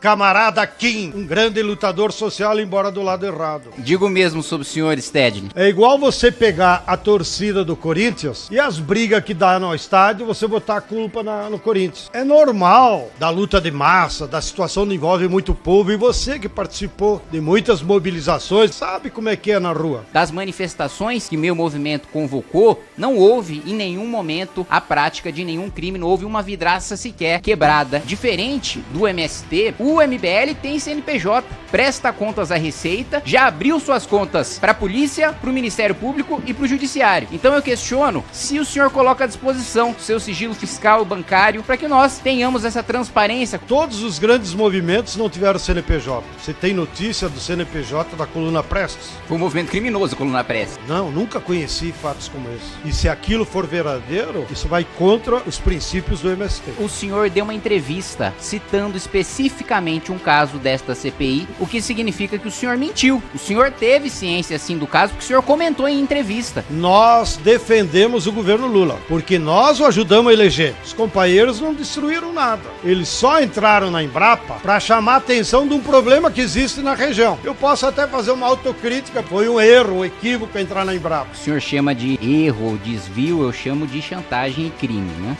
Camarada Kim, um grande lutador social, embora do lado errado. Digo mesmo sobre o senhor Stedley. É igual você pegar a torcida do Corinthians e as brigas que dá no estádio, você botar a culpa no Corinthians. É normal da luta de massa, da situação que envolve muito povo, e você que participou de muitas mobilizações, sabe como é que é na rua. Das manifestações que meu movimento convocou, não houve em nenhum momento a prática de nenhum crime, não houve uma vidraça sequer quebrada. Diferente do MST, o MBL tem CNPJ, presta contas à Receita, já abriu suas contas para a polícia, para o Ministério Público e para o Judiciário. Então eu questiono se o senhor coloca à disposição seu sigilo fiscal, bancário, para que nós tenhamos essa transparência. Todos os grandes movimentos não tiveram CNPJ. Você tem notícia do CNPJ da Coluna Prestes? Foi um movimento criminoso, Coluna Prestes. Não, nunca conheci fatos como esse. E se aquilo for verdadeiro, isso vai contra os princípios do MST. O senhor deu uma entrevista citando especificamente um caso desta CPI, o que significa que o senhor mentiu. O senhor teve ciência sim do caso, porque o senhor comentou em entrevista. Nós defendemos o governo Lula, porque nós o ajudamos a eleger. Os companheiros não destruíram nada. Eles só entraram na Embrapa para chamar a atenção de um problema que existe na região. Eu posso até fazer uma autocrítica, foi um erro, um equívoco entrar na Embrapa. O senhor chama de erro ou desvio, eu chamo de chantagem e crime, né?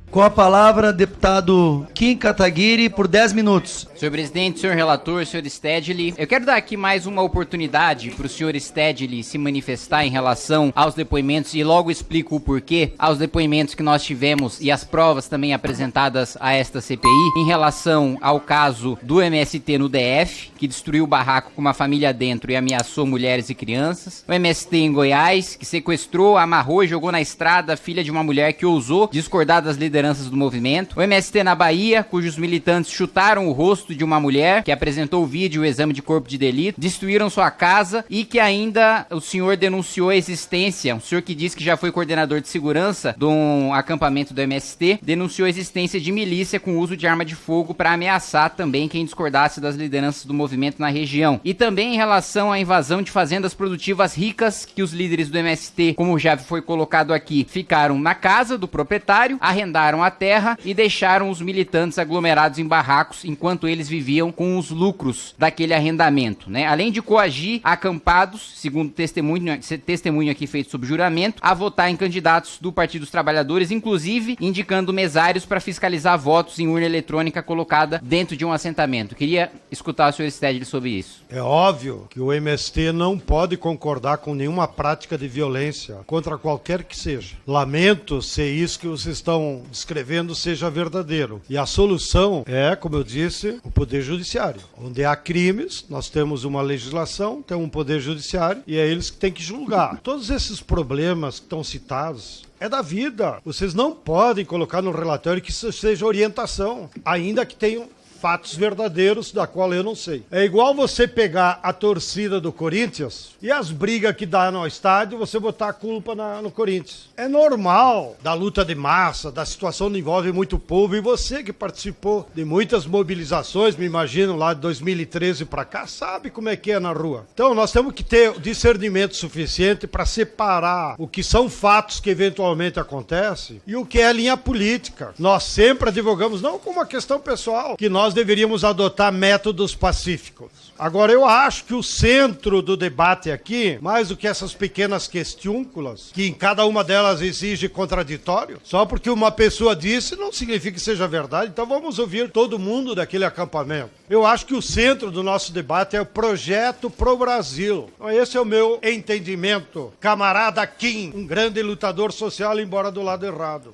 Com a palavra, deputado Kim Kataguiri, por 10 minutos. Senhor presidente, senhor relator, senhor Stedley, eu quero dar aqui mais uma oportunidade para o senhor Stedley se manifestar em relação aos depoimentos, e logo explico o porquê, aos depoimentos que nós tivemos e as provas também apresentadas a esta CPI, em relação ao caso do MST no DF, que destruiu o barraco com uma família dentro e ameaçou mulheres e crianças, o MST em Goiás, que sequestrou, amarrou e jogou na estrada a filha de uma mulher que ousou discordar das lideranças do movimento, o MST na Bahia, cujos militantes chutaram o rosto de uma mulher que apresentou o vídeo e o exame de corpo de delito, destruíram sua casa, e que ainda o senhor denunciou a existência, o senhor que disse que já foi coordenador de segurança de um acampamento do MST, denunciou a existência de milícia com uso de arma de fogo para ameaçar também quem discordasse das lideranças do movimento na região. E também em relação à invasão de fazendas produtivas ricas, que os líderes do MST, como já foi colocado aqui, ficaram na casa do proprietário, arrendaram a terra e deixaram os militantes aglomerados em barracos enquanto eles viviam com os lucros daquele arrendamento, né? Além de coagir acampados, segundo testemunho aqui feito sob juramento, a votar em candidatos do Partido dos Trabalhadores, inclusive indicando mesários para fiscalizar votos em urna eletrônica colocada dentro de um assentamento. Queria escutar o senhor Stedley sobre isso. É óbvio que o MST não pode concordar com nenhuma prática de violência contra qualquer que seja. Lamento se isso que vocês estão descrevendo seja verdadeiro. E a solução é, como eu disse, o Poder Judiciário. Onde há crimes, nós temos uma legislação, temos um Poder Judiciário, e é eles que têm que julgar. Todos esses problemas que estão citados é da vida. Vocês não podem colocar no relatório que isso seja orientação, ainda que tenham fatos verdadeiros da qual eu não sei. É igual você pegar a torcida do Corinthians e as brigas que dá no estádio, você botar a culpa no Corinthians. É normal da luta de massa, da situação que envolve muito povo, e você que participou de muitas mobilizações, me imagino lá de 2013 para cá, sabe como é que é na rua. Então nós temos que ter discernimento suficiente para separar o que são fatos que eventualmente acontecem e o que é linha política. Nós sempre advogamos, não como uma questão pessoal, que nós deveríamos adotar métodos pacíficos. Agora, eu acho que o centro do debate aqui, mais do que essas pequenas questiúnculas, que em cada uma delas exige contraditório, só porque uma pessoa disse não significa que seja verdade, então vamos ouvir todo mundo daquele acampamento. Eu acho que o centro do nosso debate é o projeto pro Brasil. Então, esse é o meu entendimento. Camarada Kim, um grande lutador social, embora do lado errado.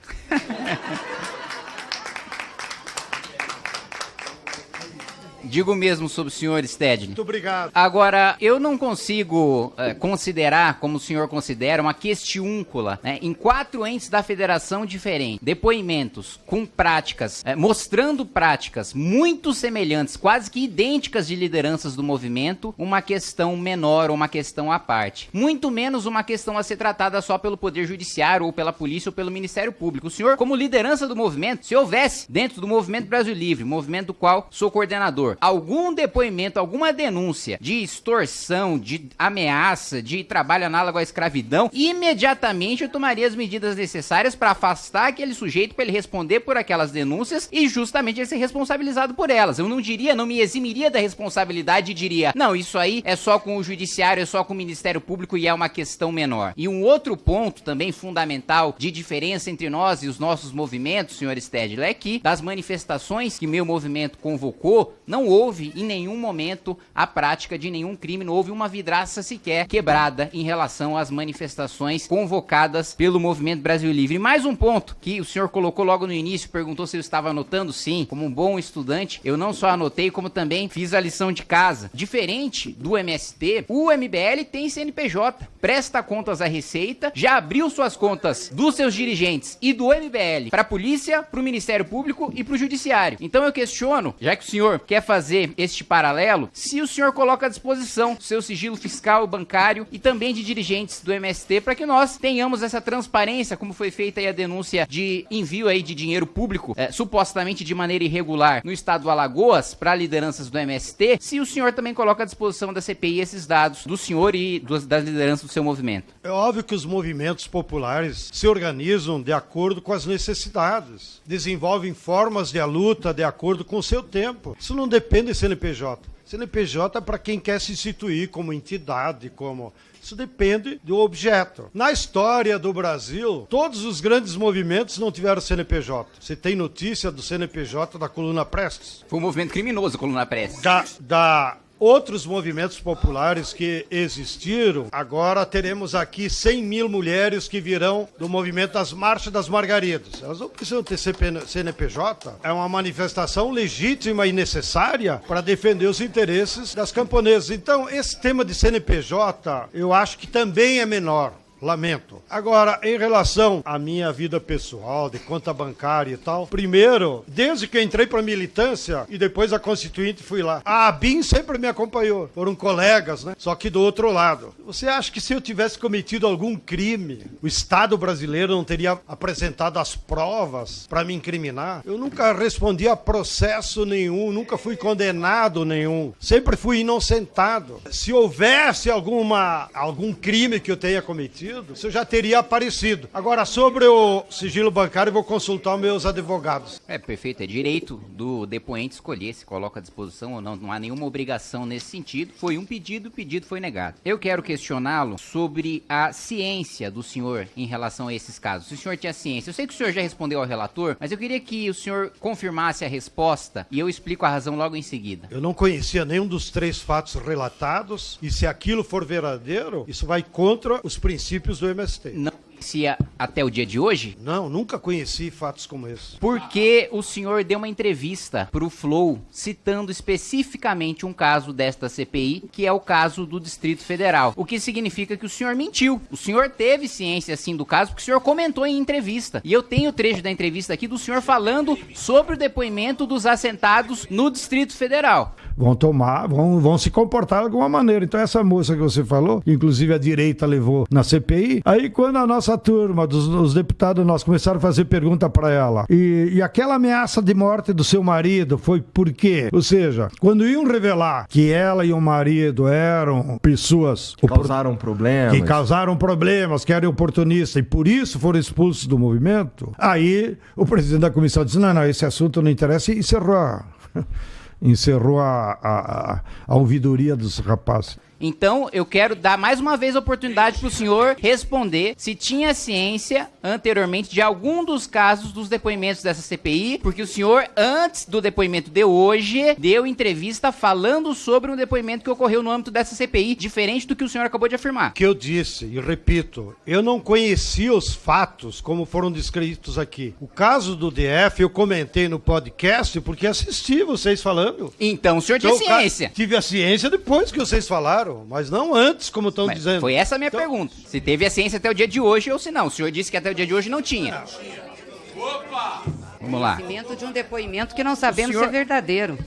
Digo mesmo sobre o senhor Stedley. Muito obrigado. Agora, eu não consigo considerar, como o senhor considera, uma questiúncula, né, em 4 entes da federação diferentes, depoimentos com práticas, mostrando práticas muito semelhantes, quase que idênticas de lideranças do movimento, uma questão menor ou uma questão à parte. Muito menos uma questão a ser tratada só pelo Poder Judiciário ou pela polícia ou pelo Ministério Público. O senhor, como liderança do movimento, se houvesse dentro do Movimento Brasil Livre, movimento do qual sou coordenador, algum depoimento, alguma denúncia de extorsão, de ameaça, de trabalho análogo à escravidão, imediatamente eu tomaria as medidas necessárias para afastar aquele sujeito, para ele responder por aquelas denúncias e justamente ele ser responsabilizado por elas. Eu não me eximiria da responsabilidade e diria, não, isso aí é só com o judiciário, é só com o Ministério Público e é uma questão menor. E um outro ponto também fundamental de diferença entre nós e os nossos movimentos, senhor Stedley, é que das manifestações que meu movimento convocou, não houve em nenhum momento a prática de nenhum crime, não houve uma vidraça sequer quebrada em relação às manifestações convocadas pelo Movimento Brasil Livre. E mais um ponto que o senhor colocou logo no início, perguntou se eu estava anotando. Sim, como um bom estudante, eu não só anotei, como também fiz a lição de casa. Diferente do MST, o MBL tem CNPJ, presta contas à Receita, já abriu suas contas dos seus dirigentes e do MBL para a polícia, para o Ministério Público e para o Judiciário. Então eu questiono, já que o senhor quer fazer este paralelo, se o senhor coloca à disposição seu sigilo fiscal, bancário e também de dirigentes do MST para que nós tenhamos essa transparência, como foi feita aí a denúncia de envio aí de dinheiro público, supostamente de maneira irregular, no estado do Alagoas para lideranças do MST, se o senhor também coloca à disposição da CPI esses dados do senhor e das lideranças do seu movimento. É óbvio que os movimentos populares se organizam de acordo com as necessidades, desenvolvem formas de luta de acordo com o seu tempo. Isso não depende de CNPJ. CNPJ é para quem quer se instituir como entidade, Isso depende do objeto. Na história do Brasil, todos os grandes movimentos não tiveram CNPJ. Você tem notícia do CNPJ da Coluna Prestes? Foi um movimento criminoso, a Coluna Prestes. Outros movimentos populares que existiram, agora teremos aqui 100 mil mulheres que virão do movimento das Marchas das Margaridas. Elas não precisam ter CNPJ. É uma manifestação legítima e necessária para defender os interesses das camponesas. Então, esse tema de CNPJ, eu acho que também é menor. Lamento. Agora, em relação à minha vida pessoal, de conta bancária e tal, primeiro, desde que eu entrei para a militância e depois a Constituinte fui lá, a ABIN sempre me acompanhou. Foram colegas, né? Só que do outro lado. Você acha que se eu tivesse cometido algum crime, o Estado brasileiro não teria apresentado as provas para me incriminar? Eu nunca respondi a processo nenhum, nunca fui condenado nenhum. Sempre fui inocentado. Se houvesse algum crime que eu tenha cometido, isso já teria aparecido. Agora, sobre o sigilo bancário, eu vou consultar os meus advogados. Perfeito. É direito do depoente escolher se coloca à disposição ou não. Não há nenhuma obrigação nesse sentido. Foi um pedido, o pedido foi negado. Eu quero questioná-lo sobre a ciência do senhor em relação a esses casos. Se o senhor tinha ciência. Eu sei que o senhor já respondeu ao relator, mas eu queria que o senhor confirmasse a resposta e eu explico a razão logo em seguida. Eu não conhecia nenhum dos 3 fatos relatados e se aquilo for verdadeiro, isso vai contra os princípios do MST. Não conhecia até o dia de hoje? Não, nunca conheci fatos como esse. Porque o senhor deu uma entrevista pro Flow, citando especificamente um caso desta CPI, que é o caso do Distrito Federal. O que significa que o senhor mentiu. O senhor teve ciência, sim, do caso, porque o senhor comentou em entrevista. E eu tenho o trecho da entrevista aqui do senhor falando sobre o depoimento dos assentados no Distrito Federal. Vão se comportar de alguma maneira. Então essa moça que você falou, que inclusive a direita levou na CPI, aí quando a nossa turma, os deputados nossos começaram a fazer pergunta para ela, e aquela ameaça de morte do seu marido foi por quê? Ou seja, quando iam revelar que ela e o marido eram pessoas que causaram problemas, que eram oportunistas e por isso foram expulsos do movimento, aí o presidente da comissão disse, não, esse assunto não interessa e encerrou a ouvidoria dos rapazes. Então, eu quero dar mais uma vez a oportunidade para o senhor responder se tinha ciência anteriormente de algum dos casos dos depoimentos dessa CPI, porque o senhor, antes do depoimento de hoje, deu entrevista falando sobre um depoimento que ocorreu no âmbito dessa CPI, diferente do que o senhor acabou de afirmar. O que eu disse, e repito, eu não conhecia os fatos como foram descritos aqui. O caso do DF eu comentei no podcast porque assisti vocês falando. Então, o senhor tinha ciência. Tive a ciência depois que vocês falaram. Mas não antes, como estão dizendo. Foi essa a minha pergunta. Se teve a ciência até o dia de hoje ou se não. O senhor disse que até o dia de hoje não tinha. Opa! Vamos lá. Conhecimento de um depoimento que não sabemos se é verdadeiro.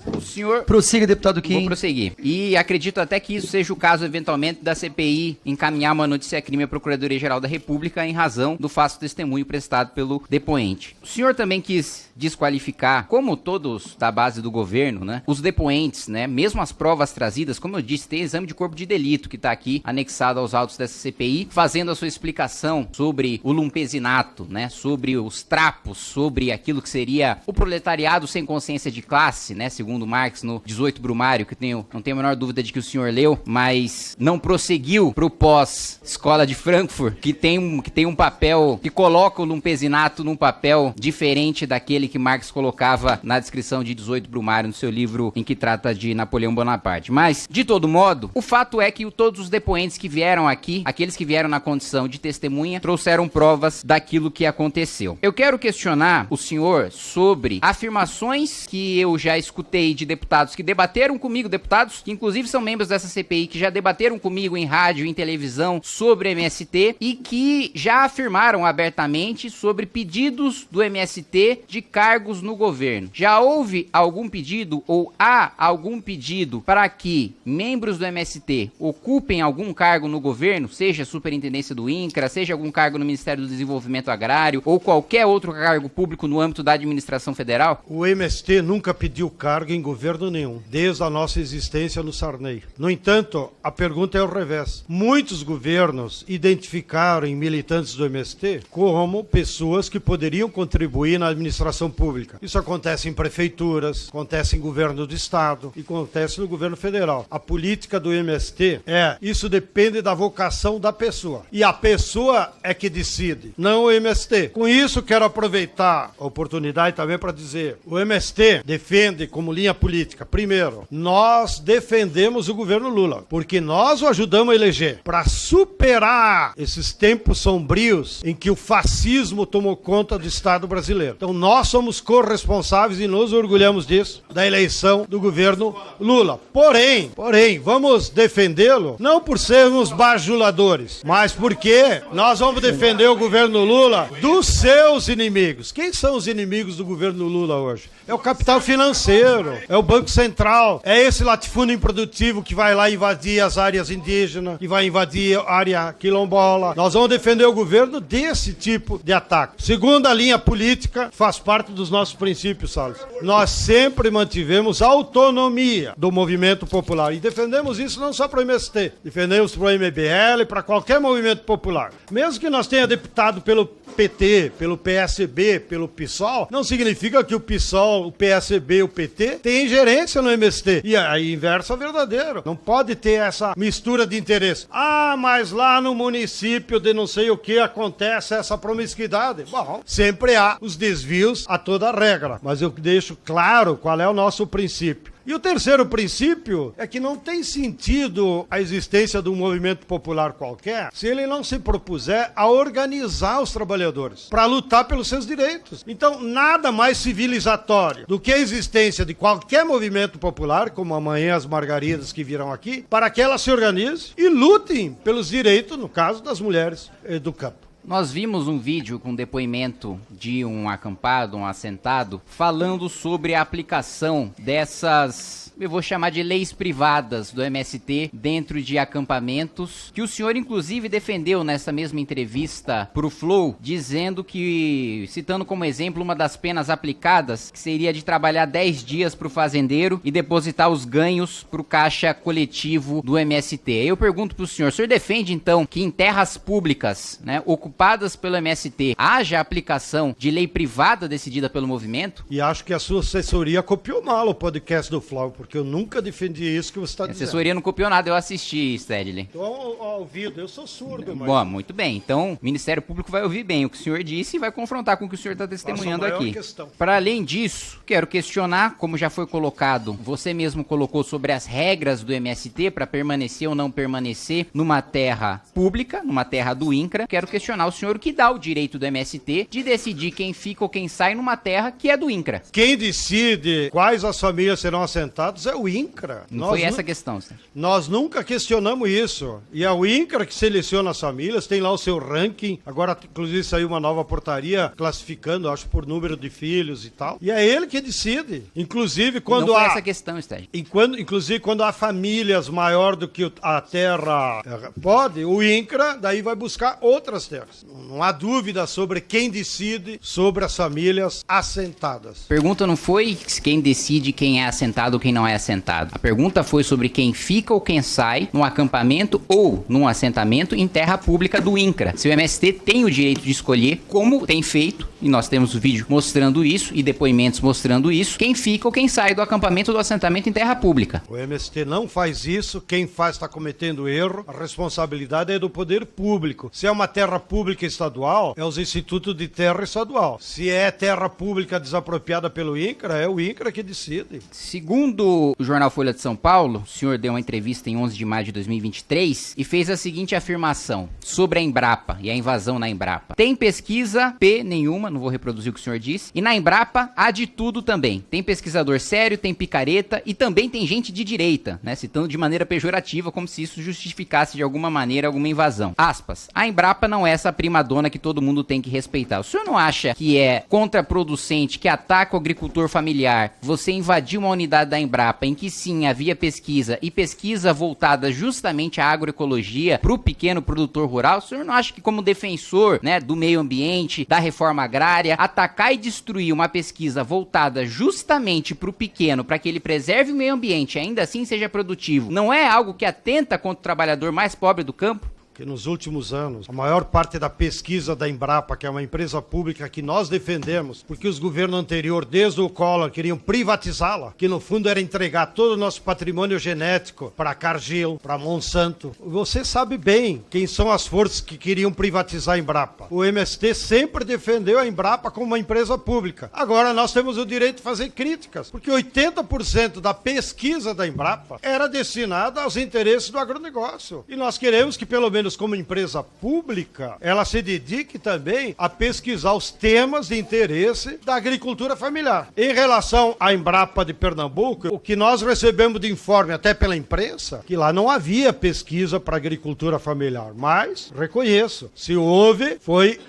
O senhor... Prossiga, deputado Kim. Vou prosseguir. E acredito até que isso seja o caso, eventualmente, da CPI encaminhar uma notícia-crime à Procuradoria-Geral da República em razão do falso testemunho prestado pelo depoente. O senhor também quis desqualificar, como todos da base do governo, né, os depoentes, né, mesmo as provas trazidas, como eu disse, tem exame de corpo de delito que está aqui anexado aos autos dessa CPI, fazendo a sua explicação sobre o lumpesinato, né, sobre os trapos, sobre aquilo que seria o proletariado sem consciência de classe, né, segundo Marx no 18 Brumário, que não tenho a menor dúvida de que o senhor leu, mas não prosseguiu pro pós-escola de Frankfurt, que tem um papel, que coloca o lumpesinato num papel diferente daquele que Marx colocava na descrição de 18 Brumário no seu livro em que trata de Napoleão Bonaparte. Mas, de todo modo, o fato é que todos os depoentes que vieram aqui, aqueles que vieram na condição de testemunha, trouxeram provas daquilo que aconteceu. Eu quero questionar o senhor sobre afirmações que eu já escutei de deputados que debateram comigo, deputados que inclusive são membros dessa CPI, que já debateram comigo em rádio e em televisão sobre o MST e que já afirmaram abertamente sobre pedidos do MST de cargos no governo. Já houve algum pedido ou há algum pedido para que membros do MST ocupem algum cargo no governo, seja superintendência do INCRA, seja algum cargo no Ministério do Desenvolvimento Agrário ou qualquer outro cargo público no âmbito da administração federal? O MST nunca pediu cargo em governo nenhum, desde a nossa existência no Sarney. No entanto, a pergunta é ao revés. Muitos governos identificaram em militantes do MST como pessoas que poderiam contribuir na administração pública. Isso acontece em prefeituras, acontece em governo do estado e acontece no governo federal. A política do MST isso depende da vocação da pessoa. E a pessoa é que decide, não o MST. Com isso, quero aproveitar a oportunidade também para dizer, o MST defende como linha política, primeiro, nós defendemos o governo Lula, porque nós o ajudamos a eleger para superar esses tempos sombrios em que o fascismo tomou conta do Estado brasileiro. Então nós somos corresponsáveis e nos orgulhamos disso, da eleição do governo Lula. Porém, vamos defendê-lo não por sermos bajuladores, mas porque nós vamos defender o governo Lula dos seus inimigos. Quem são os inimigos do governo Lula hoje? É o capital financeiro, é o Banco Central, é esse latifúndio improdutivo que vai lá invadir as áreas indígenas, que vai invadir a área quilombola. Nós vamos defender o governo desse tipo de ataque. Segunda linha política, faz parte dos nossos princípios, Salles. Nós sempre mantivemos a autonomia do movimento popular e defendemos isso não só para o MST, defendemos para o MBL, para qualquer movimento popular. Mesmo que nós tenha deputado pelo PT, pelo PSB, pelo PSOL, não significa que o PSOL, o PSB e o PT têm ingerência no MST. E a inversa é verdadeiro. Não pode ter essa mistura de interesse. Ah, mas lá no município de não sei o que acontece essa promiscuidade. Bom, sempre há os desvios a toda regra. Mas eu deixo claro qual é o nosso princípio. E o terceiro princípio é que não tem sentido a existência de um movimento popular qualquer se ele não se propuser a organizar os trabalhadores para lutar pelos seus direitos. Então, nada mais civilizatório do que a existência de qualquer movimento popular, como amanhã as margaridas que virão aqui, para que elas se organizem e lutem pelos direitos, no caso das mulheres do campo. Nós vimos um vídeo com depoimento de um acampado, um assentado, falando sobre a aplicação dessas, eu vou chamar de leis privadas do MST dentro de acampamentos, que o senhor inclusive defendeu nessa mesma entrevista pro Flow, dizendo que, citando como exemplo uma das penas aplicadas, que seria de trabalhar 10 dias pro fazendeiro e depositar os ganhos pro caixa coletivo do MST. Eu pergunto pro senhor, o senhor defende então que em terras públicas, né, ocupadas pelo MST, haja aplicação de lei privada decidida pelo movimento? E acho que a sua assessoria copiou mal o podcast do Flow, porque eu nunca defendi isso que você está dizendo. A assessoria não copiou nada, eu assisti, Stedley. Estou ao ouvido, eu sou surdo, mas... Bom, muito bem, então o Ministério Público vai ouvir bem o que o senhor disse e vai confrontar com o que o senhor está testemunhando aqui. Para além disso, quero questionar, como já foi colocado, você mesmo colocou sobre as regras do MST para permanecer ou não permanecer numa terra pública, numa terra do INCRA. Quero questionar o senhor o que dá o direito do MST de decidir quem fica ou quem sai numa terra que é do INCRA. Quem decide quais as famílias serão assentadas assentados é o INCRA. Não foi essa a questão, Sérgio. Nós nunca questionamos isso. E é o INCRA que seleciona as famílias, tem lá o seu ranking. Agora, inclusive, saiu uma nova portaria classificando, acho, por número de filhos e tal. E é ele que decide. Inclusive, quando não foi essa questão, Sérgio. Inclusive, quando há famílias maior do que a terra pode, o INCRA daí vai buscar outras terras. Não há dúvida sobre quem decide sobre as famílias assentadas. A pergunta não foi quem decide quem é assentado ou quem não é assentado. A pergunta foi sobre quem fica ou quem sai num acampamento ou num assentamento em terra pública do INCRA. Se o MST tem o direito de escolher, como tem feito, e nós temos o vídeo mostrando isso e depoimentos mostrando isso, quem fica ou quem sai do acampamento ou do assentamento em terra pública. O MST não faz isso, quem faz está cometendo erro, a responsabilidade é do poder público. Se é uma terra pública estadual, é os institutos de terra estadual. Se é terra pública desapropriada pelo INCRA, é o INCRA que decide. Segundo o jornal Folha de São Paulo, o senhor deu uma entrevista em 11 de maio de 2023 e fez a seguinte afirmação sobre a Embrapa e a invasão na Embrapa. Tem pesquisa, nenhuma, não vou reproduzir o que o senhor disse, e na Embrapa há de tudo também. Tem pesquisador sério, tem picareta e também tem gente de direita, né? Citando de maneira pejorativa, como se isso justificasse de alguma maneira alguma invasão. Aspas. A Embrapa não é essa primadona que todo mundo tem que respeitar. O senhor não acha que é contraproducente, que ataca o agricultor familiar, você invadir uma unidade da Embrapa em que sim havia pesquisa e pesquisa voltada justamente à agroecologia para o pequeno produtor rural? O senhor não acha que como defensor, né, do meio ambiente, da reforma agrária, atacar e destruir uma pesquisa voltada justamente para o pequeno, para que ele preserve o meio ambiente e ainda assim seja produtivo, não é algo que atenta contra o trabalhador mais pobre do campo? Que nos últimos anos, a maior parte da pesquisa da Embrapa, que é uma empresa pública que nós defendemos, porque os governos anteriores, desde o Collor, queriam privatizá-la, que no fundo era entregar todo o nosso patrimônio genético para a Cargill, para Monsanto. Você sabe bem quem são as forças que queriam privatizar a Embrapa. O MST sempre defendeu a Embrapa como uma empresa pública. Agora nós temos o direito de fazer críticas, porque 80% da pesquisa da Embrapa era destinada aos interesses do agronegócio. E nós queremos que pelo menos como empresa pública, ela se dedique também a pesquisar os temas de interesse da agricultura familiar. Em relação à Embrapa de Pernambuco, o que nós recebemos de informe até pela imprensa, que lá não havia pesquisa para agricultura familiar, mas reconheço, se houve, foi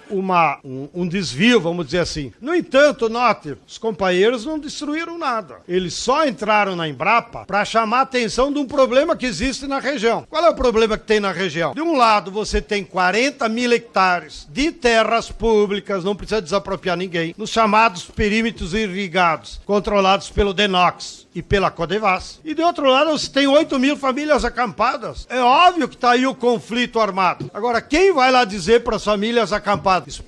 um desvio, vamos dizer assim. No entanto, note, os companheiros não destruíram nada. Eles só entraram na Embrapa para chamar a atenção de um problema que existe na região. Qual é o problema que tem na região? De um lado, você tem 40 mil hectares de terras públicas, não precisa desapropriar ninguém, nos chamados perímetros irrigados, controlados pelo DENOX e pela Codevas. E de outro lado, você tem 8 mil famílias acampadas. É óbvio que está aí o conflito armado. Agora, quem vai lá dizer para as famílias acampadas,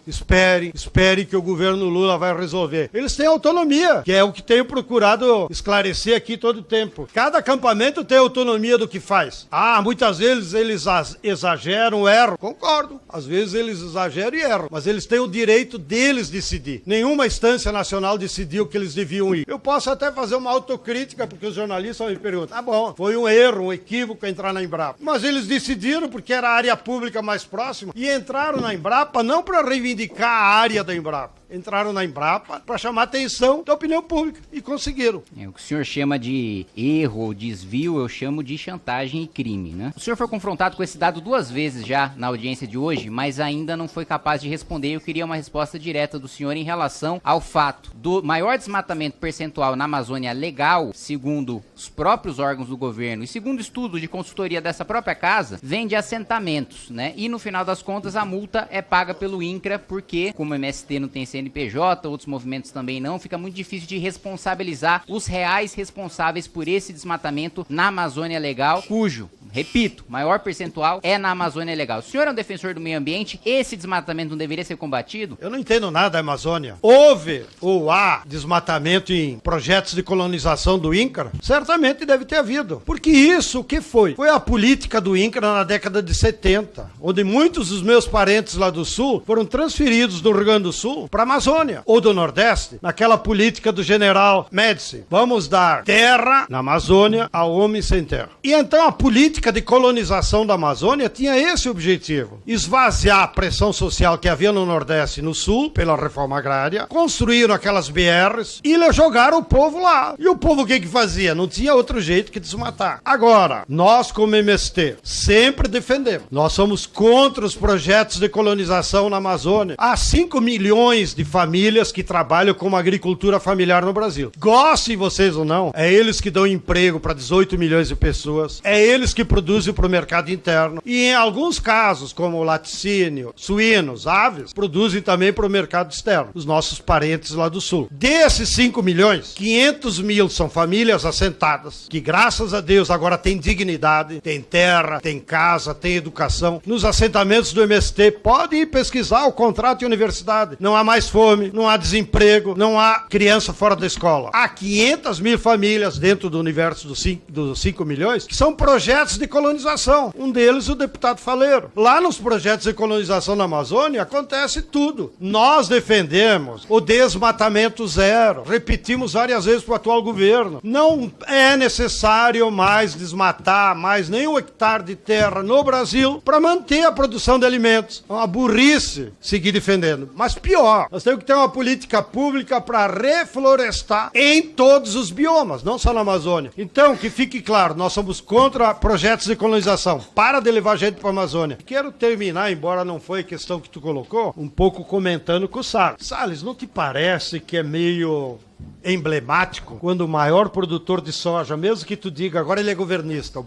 espere que o governo Lula vai resolver? Eles têm autonomia, que é o que tenho procurado esclarecer aqui todo o tempo. Cada acampamento tem autonomia do que faz. Muitas vezes eles exageram, erram. Concordo. Às vezes eles exageram e erram. Mas eles têm o direito deles decidir. Nenhuma instância nacional decidiu que eles deviam ir. Eu posso até fazer uma autocrítica, porque os jornalistas me perguntam, bom, foi um erro, um equívoco entrar na Embrapa. Mas eles decidiram, porque era a área pública mais próxima, e entraram na Embrapa não para reivindicar a área da Embrapa. Entraram na Embrapa para chamar a atenção da opinião pública e conseguiram. O que o senhor chama de erro ou desvio, eu chamo de chantagem e crime, né? O senhor foi confrontado com esse dado 2 vezes já na audiência de hoje, mas ainda não foi capaz de responder. Eu queria uma resposta direta do senhor em relação ao fato do maior desmatamento percentual na Amazônia legal, segundo os próprios órgãos do governo e segundo estudo de consultoria dessa própria casa, vem de assentamentos, né? E no final das contas a multa é paga pelo INCRA, porque como o MST não tem CNPJ, outros movimentos também não, fica muito difícil de responsabilizar os reais responsáveis por esse desmatamento na Amazônia Legal, cujo, repito, maior percentual é na Amazônia Legal. O senhor é um defensor do meio ambiente, esse desmatamento não deveria ser combatido? Eu não entendo nada da Amazônia. Houve ou há desmatamento em projetos de colonização do INCRA? Certamente deve ter havido. Porque isso, o que foi? Foi a política do INCRA na década de 70, onde muitos dos meus parentes lá do Sul foram transferidos do Rio Grande do Sul para a Amazônia, ou do Nordeste, naquela política do general Médici. Vamos dar terra na Amazônia ao homem sem terra. E então a política política de colonização da Amazônia tinha esse objetivo: esvaziar a pressão social que havia no Nordeste e no Sul, pela reforma agrária, construíram aquelas BRs e jogaram o povo lá. E o povo o que fazia? Não tinha outro jeito que desmatar. Agora, nós como MST sempre defendemos. Nós somos contra os projetos de colonização na Amazônia. Há 5 milhões de famílias que trabalham com uma agricultura familiar no Brasil. Gostem vocês ou não, é eles que dão emprego para 18 milhões de pessoas, é eles que produzem para o mercado interno e em alguns casos, como laticínio, suínos, aves, produzem também para o mercado externo, os nossos parentes lá do Sul. Desses 5 milhões, 500 mil são famílias assentadas, que graças a Deus agora têm dignidade, têm terra, têm casa, têm educação. Nos assentamentos do MST, pode ir pesquisar o contrato de universidade. Não há mais fome, não há desemprego, não há criança fora da escola. Há 500 mil famílias dentro do universo dos 5 milhões que são projetos de colonização. Um deles, o deputado Faleiro. Lá nos projetos de colonização na Amazônia, acontece tudo. Nós defendemos o desmatamento zero. Repetimos várias vezes para o atual governo. Não é necessário mais desmatar mais nenhum hectare de terra no Brasil para manter a produção de alimentos. É uma burrice seguir defendendo. Mas pior, nós temos que ter uma política pública para reflorestar em todos os biomas, não só na Amazônia. Então, que fique claro, nós somos contra projetos de colonização. Para de levar gente para a Amazônia. Quero terminar, embora não foi a questão que tu colocou, um pouco comentando com o Salles. Salles, não te parece que é meio emblemático quando o maior produtor de soja, mesmo que tu diga, agora ele é governista, o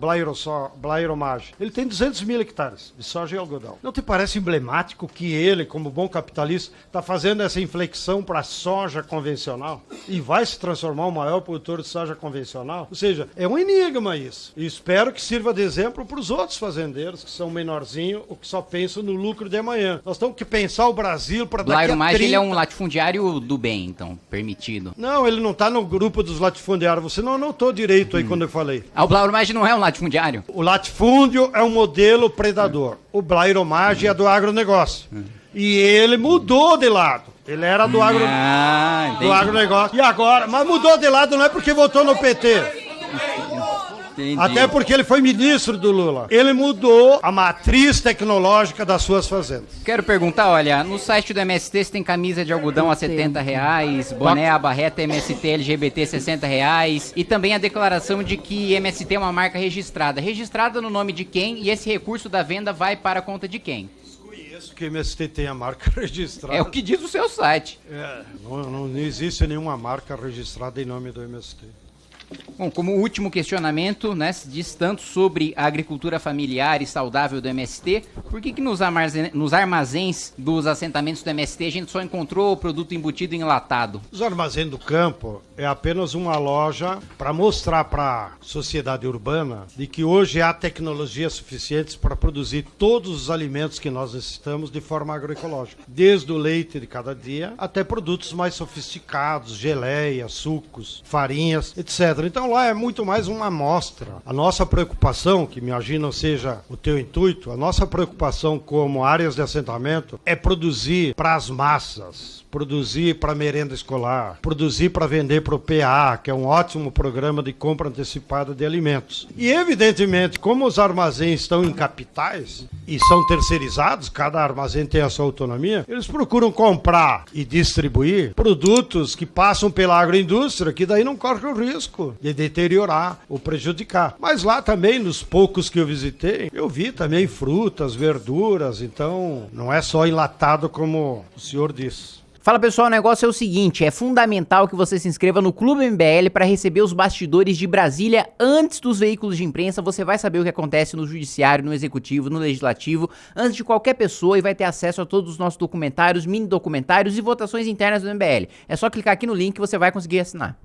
Blairomage, ele tem 200 mil hectares de soja e algodão. Não te parece emblemático que ele, como bom capitalista, está fazendo essa inflexão para a soja convencional e vai se transformar o maior produtor de soja convencional? Ou seja, é um enigma isso. E espero que sirva de exemplo para os outros fazendeiros que são menorzinhos ou que só pensam no lucro de amanhã. Nós temos que pensar o Brasil para daqui a 30... Blairomage, ele é um latifundiário do bem, então, permitido. Não, ele não está no grupo dos latifundiários. Você não anotou direito aí quando eu falei. O Blairomage não é um latifúndio? O latifúndio é um modelo predador. O Blairomage é do agronegócio. E ele mudou de lado. Ele era do agronegócio. E agora, mas mudou de lado não é porque votou no PT. Entendi. Até porque ele foi ministro do Lula. Ele mudou a matriz tecnológica das suas fazendas. Quero perguntar, olha, no site do MST você tem camisa de algodão a R$70, boné abarreta MST LGBT R$60 e também a declaração de que MST é uma marca registrada. Registrada no nome de quem e esse recurso da venda vai para a conta de quem? Desconheço que o MST tem a marca registrada. É o que diz o seu site. Não existe nenhuma marca registrada em nome do MST. Bom, como último questionamento, né, se diz tanto sobre a agricultura familiar e saudável do MST, por que nos armazéns dos assentamentos do MST a gente só encontrou o produto embutido enlatado? Os armazéns do campo é apenas uma loja para mostrar para a sociedade urbana de que hoje há tecnologias suficientes para produzir todos os alimentos que nós necessitamos de forma agroecológica, desde o leite de cada dia até produtos mais sofisticados, geleias, sucos, farinhas, etc. Então lá é muito mais uma amostra. A nossa preocupação, que me imagino seja o teu intuito, a nossa preocupação como áreas de assentamento é produzir para as massas, produzir para merenda escolar, produzir para vender para o PA, que é um ótimo programa de compra antecipada de alimentos. E evidentemente, como os armazéns estão em capitais e são terceirizados, cada armazém tem a sua autonomia, eles procuram comprar e distribuir produtos que passam pela agroindústria, que daí não corre o risco de deteriorar ou prejudicar. Mas lá também, nos poucos que eu visitei, eu vi também frutas, verduras, então não é só enlatado como o senhor disse. Fala pessoal, o negócio é o seguinte, é fundamental que você se inscreva no Clube MBL para receber os bastidores de Brasília antes dos veículos de imprensa. Você vai saber o que acontece no judiciário, no executivo, no legislativo, antes de qualquer pessoa e vai ter acesso a todos os nossos documentários, mini documentários e votações internas do MBL. É só clicar aqui no link que você vai conseguir assinar.